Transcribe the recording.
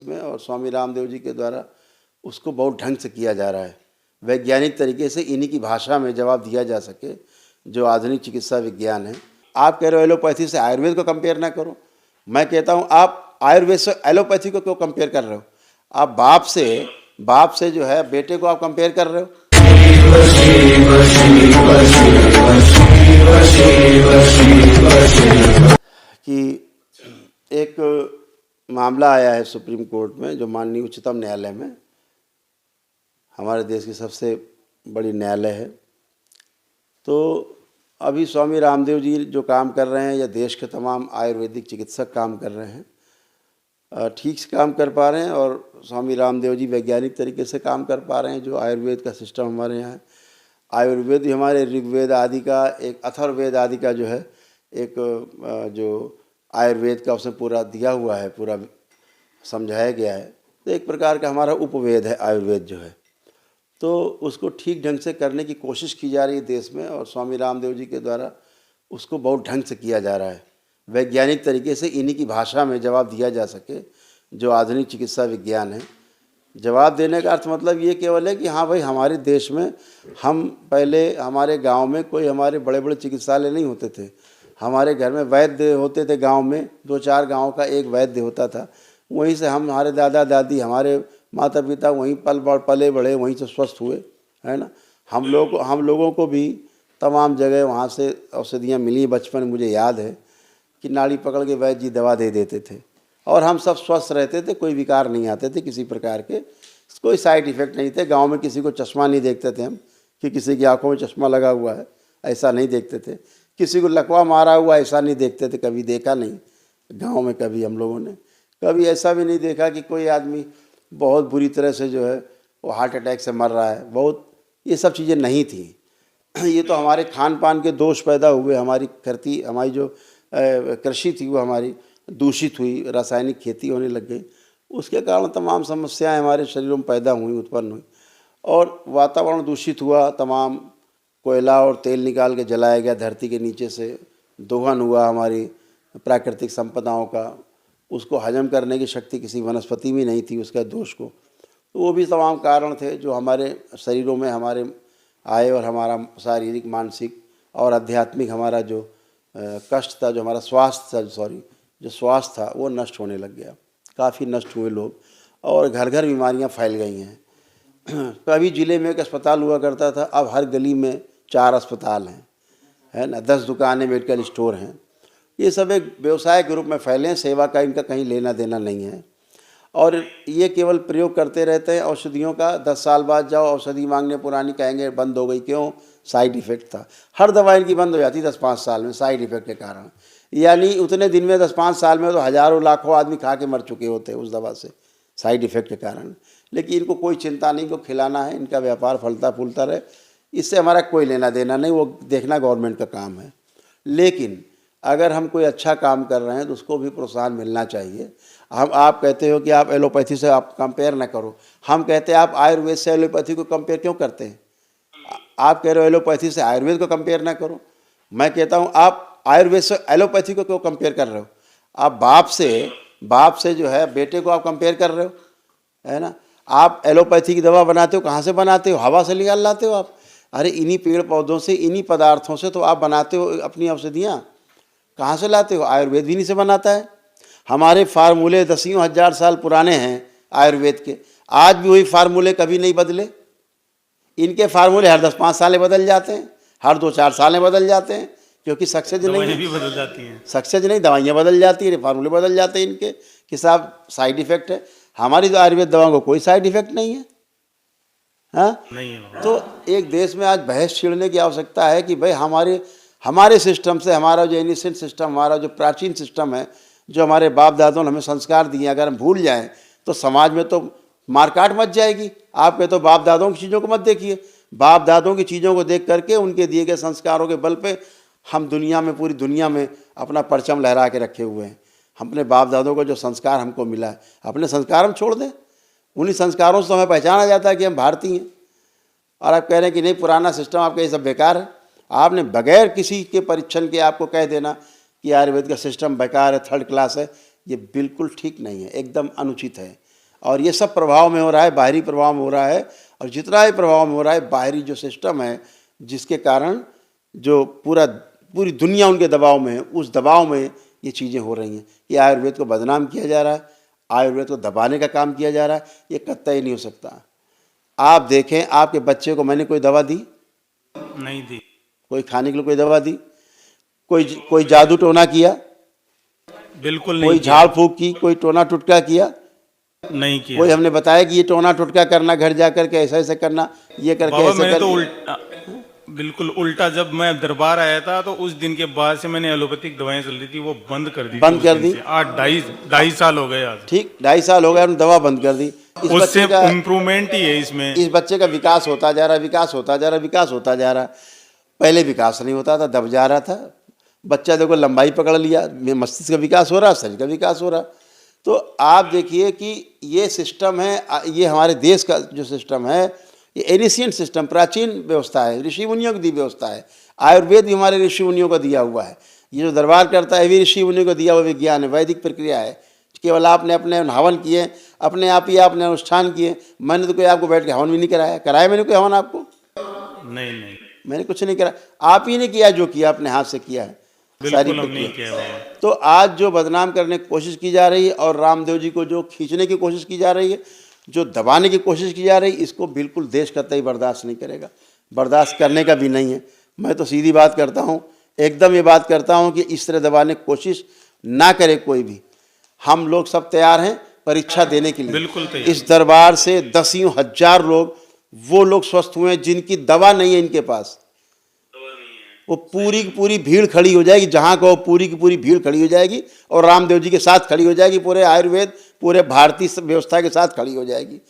में और स्वामी रामदेव जी के द्वारा उसको बहुत ढंग से किया जा रहा है। वैज्ञानिक तरीके से इन्हीं की भाषा में जवाब दिया जा सके जो आधुनिक चिकित्सा विज्ञान है। आप कह रहे हो एलोपैथी से आयुर्वेद को कंपेयर ना करो, मैं कहता हूँ आप आयुर्वेद से एलोपैथी को क्यों कंपेयर कर रहे हो? आप बाप से जो है बेटे को आप कंपेयर कर रहे हो। कि एक मामला आया है सुप्रीम कोर्ट में, जो माननीय उच्चतम न्यायालय में, हमारे देश की सबसे बड़ी न्यायालय है। तो अभी स्वामी रामदेव जी जो काम कर रहे हैं या देश के तमाम आयुर्वेदिक चिकित्सक काम कर रहे हैं, ठीक से काम कर पा रहे हैं। और स्वामी रामदेव जी वैज्ञानिक तरीके से काम कर पा रहे हैं। जो आयुर्वेद का सिस्टम हमारे यहाँ है, आयुर्वेद ही हमारे ऋग्वेद आदि का, एक अथर्ववेद आदि का जो है एक जो आयुर्वेद का उसमें पूरा दिया हुआ है, पूरा समझाया गया है। तो एक प्रकार का हमारा उपवेद है आयुर्वेद जो है। तो उसको ठीक ढंग से करने की कोशिश की जा रही है देश में, और स्वामी रामदेव जी के द्वारा उसको बहुत ढंग से किया जा रहा है। वैज्ञानिक तरीके से इन्हीं की भाषा में जवाब दिया जा सके जो आधुनिक चिकित्सा विज्ञान है। जवाब देने का अर्थ मतलब ये केवल है कि हाँ भाई, हमारे देश में हम पहले हमारे गांव में कोई हमारे बड़े बड़े चिकित्सालय नहीं होते थे। हमारे घर में वैद्य होते थे, गांव में 2-4 गांव का एक वैद्य होता था। वहीं से हमारे दादा दादी, हमारे माता पिता वहीं पले बड़े, वहीं से स्वस्थ हुए, है ना। हम लोगों को भी तमाम जगह वहाँ से औषधियाँ मिली। बचपन मुझे याद है कि नाड़ी पकड़ के वैद्य जी दवा दे देते थे और हम सब स्वस्थ रहते थे, कोई विकार नहीं आते थे किसी प्रकार के, कोई साइड इफ़ेक्ट नहीं थे। गांव में किसी को चश्मा नहीं देखते थे हम कि किसी की आंखों में चश्मा लगा हुआ है, ऐसा नहीं देखते थे। किसी को लकवा मारा हुआ ऐसा नहीं देखते थे, कभी देखा नहीं गांव में। कभी हम लोगों ने कभी ऐसा भी नहीं देखा कि कोई आदमी बहुत बुरी तरह से जो है वो हार्ट अटैक से मर रहा है। बहुत ये सब चीज़ें नहीं थी। ये तो हमारे खान पान के दोष पैदा हुए। हमारी जो कृषि थी वो हमारी दूषित हुई, रासायनिक खेती होने लग गई। उसके कारण तमाम समस्याएं हमारे शरीरों में पैदा हुई, उत्पन्न हुई, और वातावरण दूषित हुआ। तमाम कोयला और तेल निकाल के जलाया गया धरती के नीचे से, दोहन हुआ हमारी प्राकृतिक संपदाओं का। उसको हजम करने की शक्ति किसी वनस्पति में नहीं थी, उसका दोष को। तो वो भी तमाम कारण थे जो हमारे शरीरों में हमारे आए, और हमारा शारीरिक, मानसिक और आध्यात्मिक हमारा जो कष्ट था, जो हमारा जो स्वास्थ्य था वो नष्ट होने लग गया। काफ़ी नष्ट हुए लोग, और घर घर बीमारियां फैल गई हैं। कभी ज़िले में एक अस्पताल हुआ करता था, अब हर गली में 4 अस्पताल हैं, है ना। 10 दुकानें, मेडिकल स्टोर हैं। ये सब एक व्यवसाय के रूप में फैले हैं। सेवा का इनका कहीं लेना देना नहीं है, और ये केवल प्रयोग करते रहते हैं औषधियों का। 10 साल बाद जाओ औषधि मांगने, पुरानी कहेंगे बंद हो गई, क्यों? साइड इफ़ेक्ट था। हर दवा इनकी बंद हो जाती 10-5 साल में साइड इफ़ेक्ट के कारण। यानी उतने दिन में 10-5 साल में तो हज़ारों लाखों आदमी खा के मर चुके होते उस दवा से, साइड इफ़ेक्ट के कारण। लेकिन इनको कोई चिंता नहीं, इनको खिलाना है, इनका व्यापार फलता फूलता रहे, इससे हमारा कोई लेना देना नहीं। वो देखना गवर्नमेंट का काम है। लेकिन अगर हम कोई अच्छा काम कर रहे हैं तो उसको भी प्रोत्साहन मिलना चाहिए। आप कहते हो कि आप एलोपैथी से आप कंपेयर ना करो, हम कहते हैं आप आयुर्वेद से एलोपैथी को कंपेयर क्यों करते हैं? आप कह रहे हो एलोपैथी से आयुर्वेद को कंपेयर ना करो, मैं कहता हूँ आप आयुर्वेद से एलोपैथी को क्यों कंपेयर कर रहे हो? आप बाप से जो है बेटे को आप कंपेयर कर रहे हो, है ना। आप एलोपैथी की दवा बनाते हो, कहाँ से बनाते हो? हवा से निकाल लाते हो आप। अरे इन्हीं पेड़ पौधों से, इन्हीं पदार्थों से तो आप बनाते हो अपनी औषधियाँ। कहाँ से लाते हो? आयुर्वेद भी नहीं से बनाता है। हमारे फार्मूले 10,000 हजार साल पुराने हैं आयुर्वेद के, आज भी वही फार्मूले कभी नहीं बदले। इनके फार्मूले हर 10-5 साल बदल जाते हैं, हर 2-4 साल बदल जाते हैं, क्योंकि सक्सेस नहीं भी बदल जाती हैं। सक्सेस नहीं, दवाइयाँ बदल जाती हैं, फार्मूले बदल जाते हैं इनके कि साहब साइड इफेक्ट है। हमारी तो आयुर्वेद दवाओं को कोई साइड इफेक्ट नहीं है। हाँ, नहीं है। तो एक देश में आज बहस छेड़ने की आवश्यकता है कि भाई हमारे सिस्टम से, हमारा जो एनिसेंट सिस्टम, हमारा जो प्राचीन सिस्टम है, जो हमारे बाप दादों ने हमें संस्कार दिए, अगर हम भूल जाएं तो समाज में तो मारकाट मच जाएगी। आप कहते हो बाप दादों की चीज़ों को मत देखिए। बाप दादों की चीज़ों को देख करके, उनके दिए गए संस्कारों के बल पे हम दुनिया में, पूरी दुनिया में अपना परचम लहरा के रखे हुए हैं। अपने बाप दादों को जो संस्कार हमको मिला है, अपने संस्कार हम छोड़ दें? उन्हीं संस्कारों से तो हमें पहचाना जाता है कि हम भारतीय हैं। और आप कह रहे हैं कि नहीं, पुराना सिस्टम आपका ये सब बेकार है। आपने बगैर किसी के परीक्षण के आपको कह देना कि आयुर्वेद का सिस्टम बेकार है, थर्ड क्लास है, ये बिल्कुल ठीक नहीं है, एकदम अनुचित है। और ये सब प्रभाव में हो रहा है, बाहरी प्रभाव में हो रहा है। और जितना ही प्रभाव में हो रहा है, बाहरी जो सिस्टम है जिसके कारण जो पूरी दुनिया उनके दबाव में है, उस दबाव में ये चीज़ें हो रही हैं। ये आयुर्वेद को बदनाम किया जा रहा है, आयुर्वेद को दबाने का काम किया जा रहा है, ये कतई नहीं हो सकता। आप देखें, आपके बच्चे को मैंने कोई दवा दी? नहीं दी। कोई खाने के लिए कोई दवा दी? कोई जादू टोना किया? बिल्कुल नहीं। कोई झाड़ फूक की? कोई टोना टुटका किया? नहीं किया। कोई हमने बताया कि ये टोना टुटका करना, घर जा करके ऐसा ऐसा करना, ये करके ऐसे मैंने करके। तो बिल्कुल उल्टा, जब मैं दरबार आया था तो उस दिन के बाद से मैंने एलोपैथिक दवाएं चल रही थी वो बंद कर दी। बंद कर दी? आज ढाई साल हो गए आज। ठीक, 2.5 साल हो गए, हमने दवा बंद कर दी। उससे इम्प्रूवमेंट ही है इसमें। इस बच्चे का विकास होता जा रहा है, विकास होता जा रहा है, विकास होता जा रहा है। पहले विकास नहीं होता था, दब जा रहा था बच्चा। देखो लंबाई पकड़ लिया, मस्तिष्क का विकास हो रहा, शरीर का विकास हो रहा। तो आप देखिए कि ये सिस्टम है, ये हमारे देश का जो सिस्टम है, ये एनिशियंट सिस्टम, प्राचीन व्यवस्था है, ऋषि मुनियों की दी व्यवस्था है। आयुर्वेद भी हमारे ऋषि मुनियों का दिया हुआ है। ये जो दरबार करता है भी ऋषि मुनियों को दिया हुआ विज्ञान है, वैदिक प्रक्रिया है। केवल आपने अपने हवन किए, अपने आप ही आपने अनुष्ठान किए। मैंने तो कोई आपको बैठ के हवन भी नहीं कराया मैंने कोई हवन आपको? नहीं, मैंने कुछ नहीं करा। आप ही ने किया, जो किया अपने हाथ से किया है, सारी प्रक्रिया। तो आज जो बदनाम करने की कोशिश की जा रही है और रामदेव जी को जो खींचने की कोशिश की जा रही है, जो दबाने की कोशिश की जा रही है, इसको बिल्कुल देश कतई बर्दाश्त नहीं करेगा, बर्दाश्त करने का भी नहीं है। मैं तो सीधी बात करता हूँ, एकदम ये बात करता हूँ कि इस तरह दबाने की कोशिश ना करे कोई भी। हम लोग सब तैयार हैं परीक्षा देने के लिए। बिल्कुल तैयार। इस दरबार से दसियों हजार लोग, वो लोग स्वस्थ हुए हैं जिनकी दवा नहीं है इनके पास। वो पूरी की पूरी भीड़ खड़ी हो जाएगी, जहाँ को पूरी की पूरी भीड़ खड़ी हो जाएगी और रामदेव जी के साथ खड़ी हो जाएगी, पूरे आयुर्वेद, पूरे भारतीय व्यवस्था के साथ खड़ी हो जाएगी।